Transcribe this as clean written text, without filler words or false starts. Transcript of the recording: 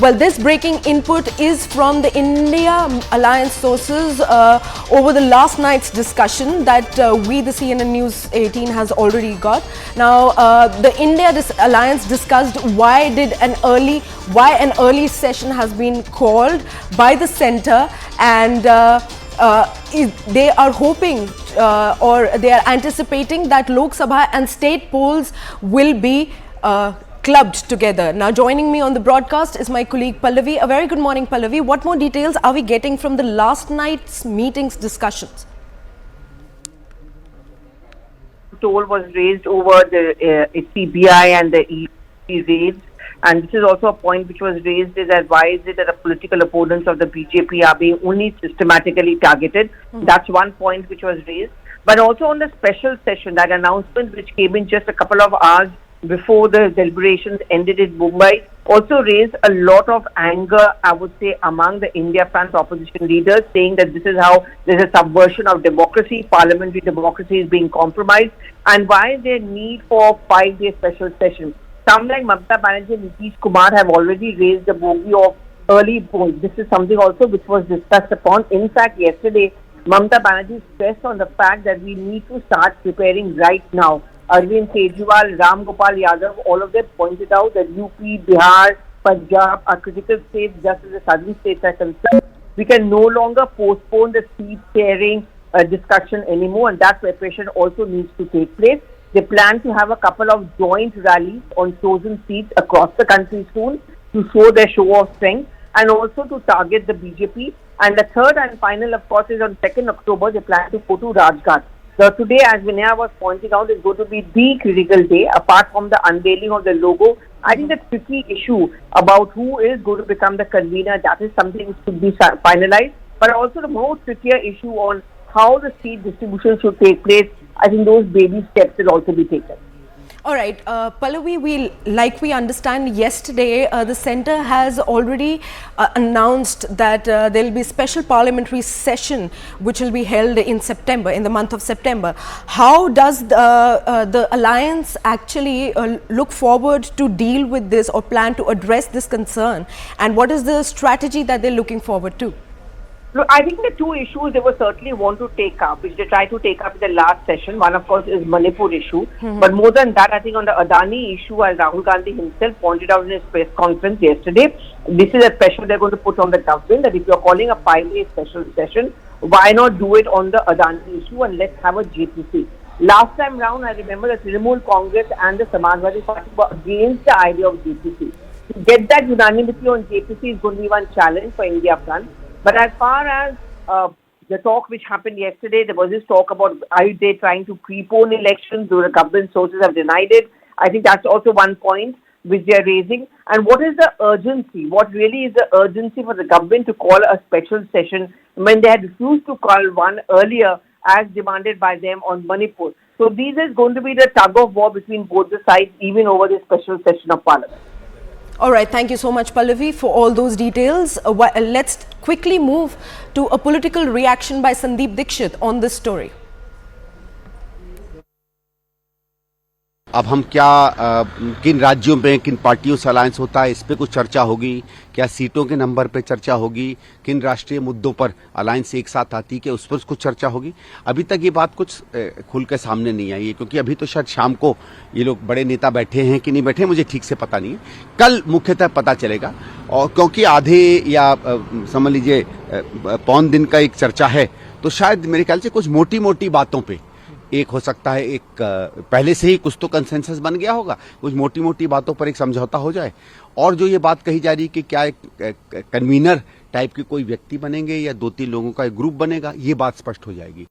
Well, this breaking input is from the India Alliance sources over the last night's discussion that we, the CNN News 18, has already got. Now, the India Alliance discussed why an early session has been called by the centre, and they are hoping or they are anticipating that Lok Sabha and state polls will be clubbed together. Now, joining me on the broadcast is my colleague Pallavi. A very good morning, Pallavi. What more details are we getting from the last night's meetings discussions? Toll was raised over the CBI and the EC raids, and this is also a point which was raised, is that why is it that the political opponents of the BJP are being only systematically targeted? That's one point which was raised. But also on the special session, that announcement which came in just a couple of hours before the deliberations ended in Mumbai, also raised a lot of anger, I would say, among the India-France opposition leaders, saying that this is how there's a subversion of democracy, parliamentary democracy is being compromised, and why is there need for a 5-day special session? Some like Mamata Banerjee and Nitish Kumar have already raised the bogey of early polls. This is something also which was discussed upon. In fact, yesterday, Mamata Banerjee stressed on the fact that we need to start preparing right now. Arvind Kejriwal, Ram Gopal Yadav, all of them pointed out that UP, Bihar, Punjab are critical states just as the southern states are concerned. We can no longer postpone the seat sharing discussion anymore, and that preparation also needs to take place. They plan to have a couple of joint rallies on chosen seats across the country soon to show their show of strength and also to target the BJP. And the third and final, of course, is on 2nd October, they plan to go to Rajghat. So today, as Vinaya was pointing out, is going to be the critical day, apart from the unveiling of the logo. I think the tricky issue about who is going to become the convener, that is something which should be finalized. But also the more trickier issue on how the seat distribution should take place, I think those baby steps will also be taken. All right, Pallavi, we understand yesterday, the centre has already announced that there will be a special parliamentary session which will be held in September, in the month of September. How does the alliance actually look forward to deal with this or plan to address this concern? And what is the strategy that they're looking forward to? Look, I think the two issues they will certainly want to take up, which they try to take up in the last session. One, of course, is Manipur issue. But more than that, I think on the Adani issue, as Rahul Gandhi himself pointed out in his press conference yesterday, this is a pressure they're going to put on the government that if you're calling a 5-day special session, why not do it on the Adani issue and let's have a JPC. Last time round, I remember the Trinamool Congress and the Samajwadi Party were against the idea of JPC. To get that unanimity on JPC is going to be one challenge for India-France. But as far as the talk which happened yesterday, there was this talk about I.N.D.I.A trying to prepone elections, though the government sources have denied it. I think that's also one point which they are raising. And what is the urgency? What really is the urgency for the government to call a special session when they had refused to call one earlier as demanded by them on Manipur? So these is going to be the tug of war between both the sides, even over this special session of Parliament. All right, thank you so much, Pallavi, for all those details. Let's quickly move to a political reaction by Sandeep Dixit on this story. अब हम क्या किन राज्यों में किन पार्टियों से alliance होता है, इस पे कुछ चर्चा होगी, क्या सीटों के नंबर पे चर्चा होगी, किन राष्ट्रीय मुद्दों पर अलायंस एक साथ आती है, उस पर कुछ चर्चा होगी। अभी तक ये बात कुछ खुल के सामने नहीं आई है, क्योंकि अभी तो शायद शाम को ये लोग बड़े नेता बैठे हैं कि नहीं बैठे, मुझे ठीक से पता नहीं है। कल मुख्यतः पता चलेगा, और क्योंकि आधे या समझ लीजिए पौन दिन का एक चर्चा है, तो शायद मेरे ख्याल से कुछ मोटी मोटी बातों पर एक हो सकता है, एक पहले से ही कुछ तो कंसेंसस बन गया होगा, कुछ मोटी मोटी बातों पर एक समझौता हो जाए। और जो ये बात कही जा रही कि क्या एक कन्वीनर टाइप की कोई व्यक्ति बनेंगे या 2-3 लोगों का एक ग्रुप बनेगा, ये बात स्पष्ट हो जाएगी।